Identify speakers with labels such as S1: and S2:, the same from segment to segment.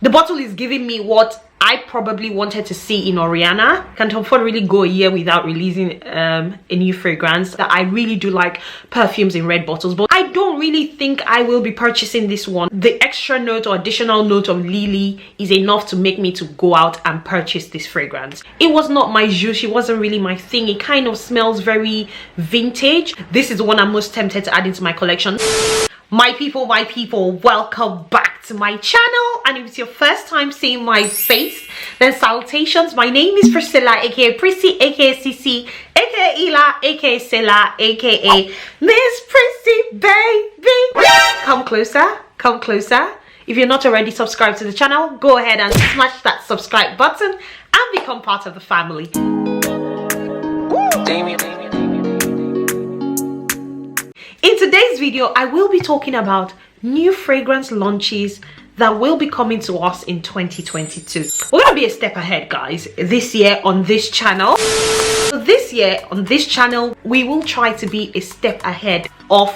S1: The bottle is giving me what I probably wanted to see in Oriana. Can Tom Ford really go a year without releasing a new fragrance? I really do like perfumes in red bottles, but I don't really think I will be purchasing this one. The extra note or additional note of Lily is enough to make me to go out and purchase this fragrance. It was not my jus, it wasn't really my thing. It kind of smells very vintage. This is the one I'm most tempted to add into my collection. My people, welcome back to my channel, and if it's your first time seeing my face, then salutations. My name is Priscilla, aka Prissy, aka Sissy, aka Ila, aka Silla, aka Miss Prissy baby. Come closer, come closer. If you're not already subscribed to the channel, go ahead and smash that subscribe button and become part of the family. In today's video, I will be talking about new fragrance launches that will be coming to us in 2022. We're gonna be a step ahead, guys, this year on this channel. So this year on this channel, we will try to be a step ahead of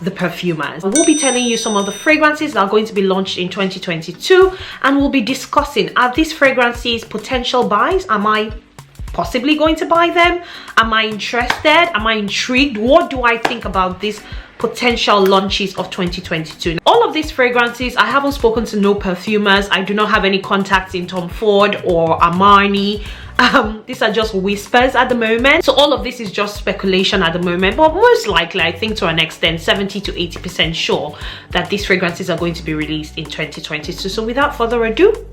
S1: the perfumers. We'll be telling you some of the fragrances that are going to be launched in 2022, and we'll be discussing, are these fragrances potential buys? Am I possibly going to buy them? Am I interested? Am I intrigued? What do I think about these potential launches of 2022? All of these fragrances, I haven't spoken to no perfumers. I do not have any contacts in Tom Ford or Armani. These are just whispers at the moment, so all of this is just speculation at the moment, but most likely, I think to an extent, 70 to 80% sure that these fragrances are going to be released in 2022. So without further ado,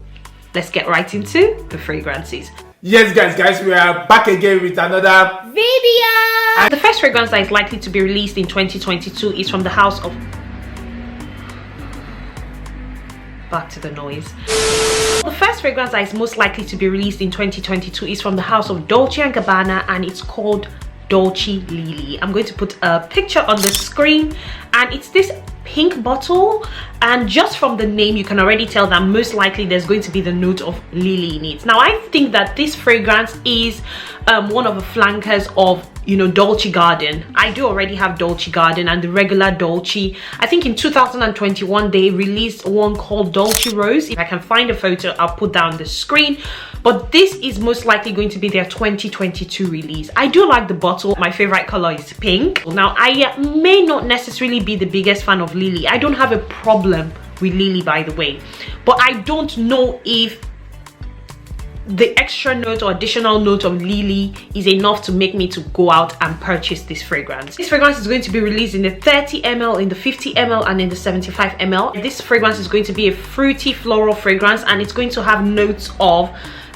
S1: let's get right into the fragrances.
S2: Yes guys, we are back again with another
S1: video. The first fragrance that is likely to be released in 2022 is from the house of... Back to the noise. The first fragrance that is most likely to be released in 2022 is from the house of Dolce and Gabbana, and it's called Dolce Lily. I'm going to put a picture on the screen, and it's this pink bottle, and just from the name you can already tell that most likely there's going to be the note of lily in it. Now I think that this fragrance is one of the flankers of, you know, Dolce Garden. I do already have Dolce Garden and the regular Dolce. I think in 2021 they released one called Dolce Rose. If I can find a photo, I'll put that on the screen, but this is most likely going to be their 2022 release. I do like the bottle. My favorite color is pink. Now I may not necessarily be the biggest fan of Lily. I don't have a problem with Lily, by the way, but I don't know if the extra note or additional note of Lily is enough to make me to go out and purchase this fragrance. This fragrance is going to be released in the 30 ml, in the 50 ml, and in the 75 ml. This fragrance is going to be a fruity floral fragrance, and it's going to have notes of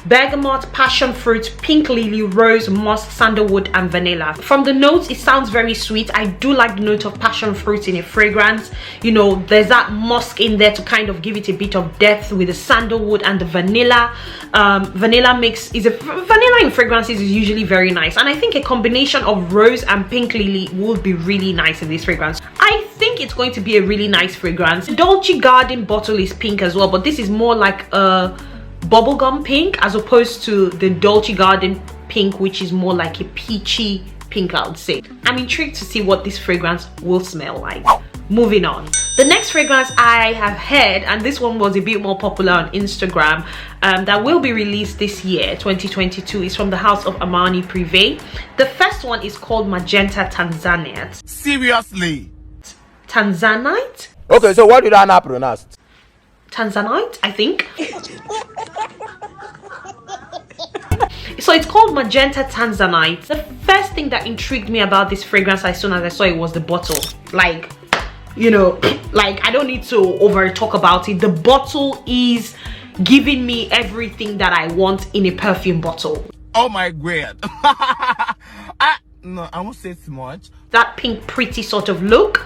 S1: bergamot, passion fruit, pink lily, rose, musk, sandalwood, and vanilla. From the notes, it sounds very sweet. I do like the note of passion fruit in a fragrance. You know, there's that musk in there to kind of give it a bit of depth with the sandalwood and the vanilla. Vanilla in fragrances is usually very nice, and I think a combination of rose and pink lily would be really nice in this fragrance. I think it's going to be a really nice fragrance. The Dolce Garden bottle is pink as well, but this is more like a bubblegum pink as opposed to the Dolce Garden pink, which is more like a peachy pink, I would say. I'm intrigued to see what this fragrance will smell like. Moving on, the next fragrance I have heard, and this one was a bit more popular on Instagram, that will be released this year 2022, is from the house of Armani PRIVE. The first one is called Magenta Tanzanite.
S2: Seriously?
S1: Tanzanite?
S3: Okay, so what did I not pronounce?
S1: Tanzanite, I think. So it's called Magenta Tanzanite. The first thing that intrigued me about this fragrance as soon as I saw it was the bottle. Like, you know, like I don't need to over talk about it. The bottle is giving me everything that I want in a perfume bottle.
S2: Oh my god. No, I won't say too much.
S1: That pink pretty sort of look,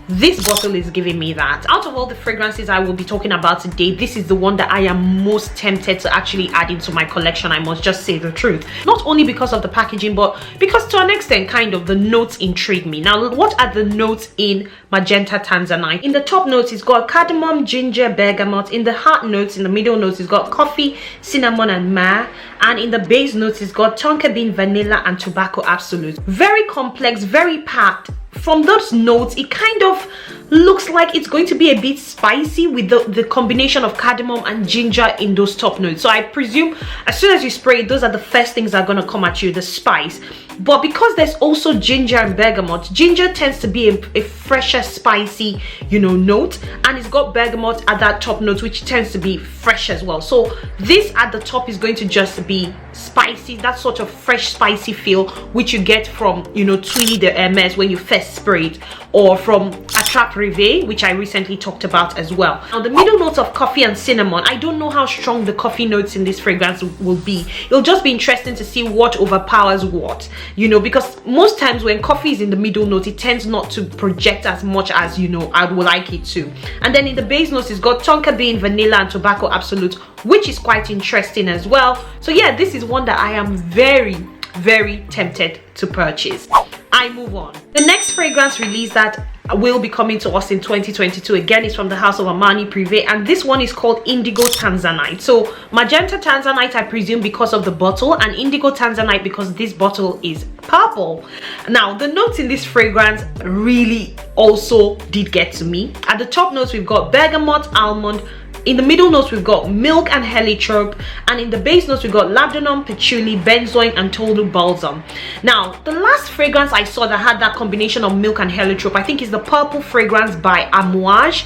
S1: this bottle is giving me that. Out of all the fragrances I will be talking about today, this is the one that I am most tempted to actually add into my collection. I must just say the truth, not only because of the packaging, but because to an extent kind of the notes intrigue me. Now, what are the notes in Magenta Tanzanite? In the top notes, it's got cardamom, ginger, bergamot. In the heart notes, in the middle notes, it's got coffee, cinnamon, and myrrh. And in the base notes, it's got tonka bean, vanilla, and tobacco absolute. Very complex, very packed, from those notes, it kind of looks like it's going to be a bit spicy with the combination of cardamom and ginger in those top notes. So I presume as soon as you spray it, those are the first things that are going to come at you, the spice. But because there's also ginger and bergamot, ginger tends to be a fresher, spicy, you know, note, and it's got bergamot at that top note, which tends to be fresh as well. So this at the top is going to just be spicy, that sort of fresh, spicy feel which you get from, you know, Twilly de Hermes when you first spray it, or from Nuit Tresor, which I recently talked about as well. Now the middle notes of coffee and cinnamon, I don't know how strong the coffee notes in this fragrance will be. It'll just be interesting to see what overpowers what, you know, because most times when coffee is in the middle note, it tends not to project as much as, you know, I would like it to. And then in the base notes, it's got tonka bean, vanilla, and tobacco absolute, which is quite interesting as well. So yeah, this is one that I am very, very tempted to purchase. I move on. The next fragrance release that will be coming to us in 2022 again is from the house of Armani PRIVE, and this one is called Indigo Tanzanite. So magenta tanzanite, I presume, because of the bottle, and indigo tanzanite because this bottle is purple. Now the notes in this fragrance really also did get to me. At the top notes, we've got bergamot, almond. In the middle notes, we've got milk and heliotrope, and in the base notes, we've got labdanum, patchouli, benzoin, and tolu balsam. Now, the last fragrance I saw that had that combination of milk and heliotrope, I think, is the purple fragrance by Amouage.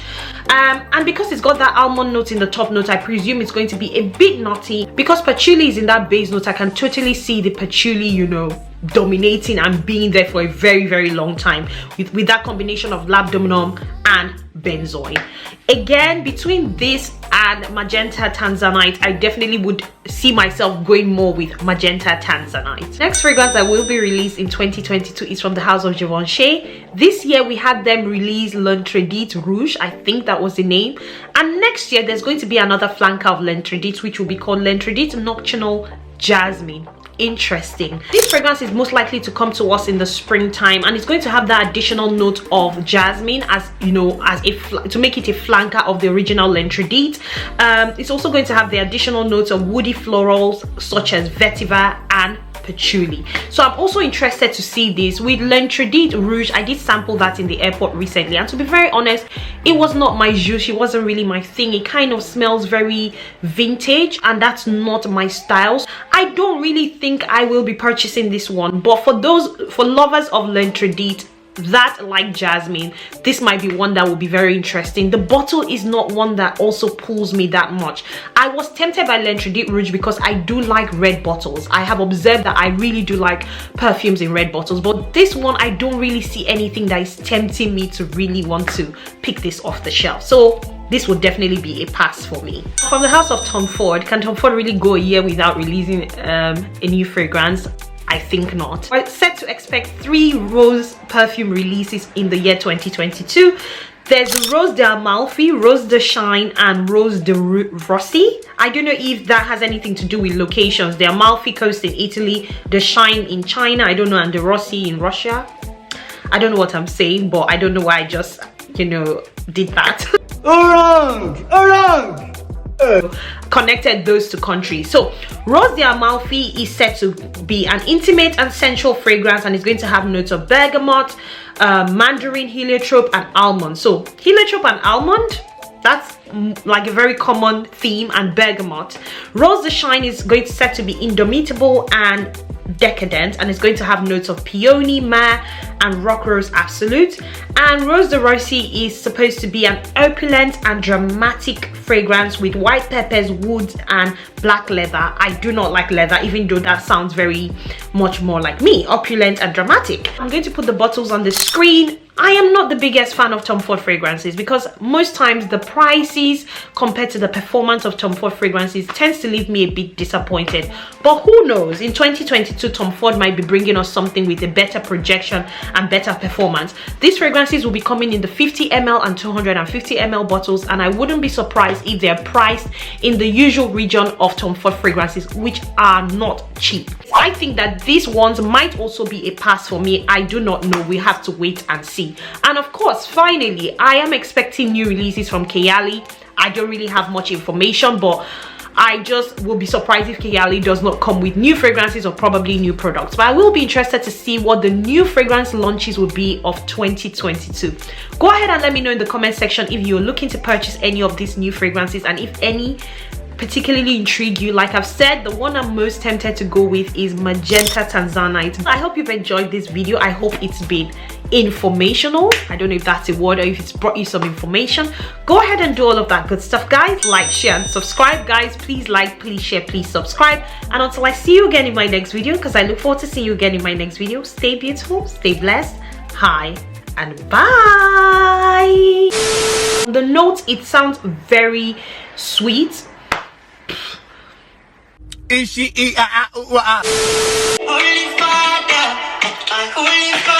S1: And because it's got that almond note in the top note, I presume it's going to be a bit nutty. Because patchouli is in that base note, I can totally see the patchouli, you know, dominating and being there for a very, very long time with that combination of labdanum and benzoin. Again, between this and magenta tanzanite, I definitely would see myself going more with magenta tanzanite. Next fragrance that will be released in 2022 is from the house of Givenchy. This year we had them release L'Interdit Rouge, I think that was the name, and next year there's going to be another flanker of L'Interdit, which will be called L'Interdit Nocturnal Jasmine. Interesting. This fragrance is most likely to come to us in the springtime, and it's going to have that additional note of jasmine, as you know, as to make it a flanker of the original L'Interdit. It's also going to have the additional notes of woody florals such as vetiver and patchouli. So I'm also interested to see this with L'Interdit Rouge. I did sample that in the airport recently, and to be very honest, it was not my jus. It wasn't really my thing. It kind of smells very vintage, and that's not my style. I don't really think I will be purchasing this one, but for lovers of L'Interdit that like jasmine, this might be one that will be very interesting. The bottle is not one that also pulls me that much. I was tempted by L'Interdit Rouge because I do like red bottles. I have observed that I really do like perfumes in red bottles, but this one I don't really see anything that is tempting me to really want to pick this off the shelf. So this would definitely be a pass for me. From the house of Tom Ford, can Tom Ford really go a year without releasing a new fragrance? I think not. We're set to expect 3 rose perfume releases in the year 2022. There's the Rose d'Amalfi, Rose de Shine, and Rose de Rossi. I don't know if that has anything to do with locations. The Amalfi Coast in Italy, the Shine in China, I don't know, and the Rossi in Russia. I don't know what I'm saying, but I don't know why I just, you know, did that. Connected those two countries. So Rose d'Amalfi is set to be an intimate and sensual fragrance, and it's going to have notes of bergamot, mandarin, heliotrope, and almond. So heliotrope and almond, that's like a very common theme, and bergamot. Rose de Shine is going to set to be indomitable and decadent, and it's going to have notes of peony, myrrh, and rock rose absolute. And Rose de Rossi is supposed to be an opulent and dramatic fragrance with white peppers, woods, and black leather. I do not like leather, even though that sounds very much more like me, opulent and dramatic. I'm going to put the bottles on the screen. I am not the biggest fan of Tom Ford fragrances because most times the prices compared to the performance of Tom Ford fragrances tends to leave me a bit disappointed. But who knows, in 2022 Tom Ford might be bringing us something with a better projection and better performance. These fragrances will be coming in the 50 ml and 250 ml bottles, and I wouldn't be surprised if they're priced in the usual region of Tom Ford fragrances, which are not cheap. I think that these ones might also be a pass for me. I do not know. We have to wait and see. And of course, finally, I am expecting new releases from Kayali. I don't really have much information, but I just will be surprised if Kigali does not come with new fragrances or probably new products. But I will be interested to see what the new fragrance launches will be of 2022. Go ahead and let me know in the comment section if you're looking to purchase any of these new fragrances, and if any particularly intrigue you. Like I've said, the one I'm most tempted to go with is Magenta Tanzanite. I hope you've enjoyed this video. I hope it's been informational. I don't know if that's a word or if it's brought you some information. Go ahead and do all of that good stuff, guys. Like, share, and subscribe, guys. Please like, please share, please subscribe. And until I see you again in my next video, because I look forward to seeing you again in my next video, stay beautiful, stay blessed. Hi and bye. The note, it sounds very sweet.
S2: Is she
S4: Holy Father, my Holy Father.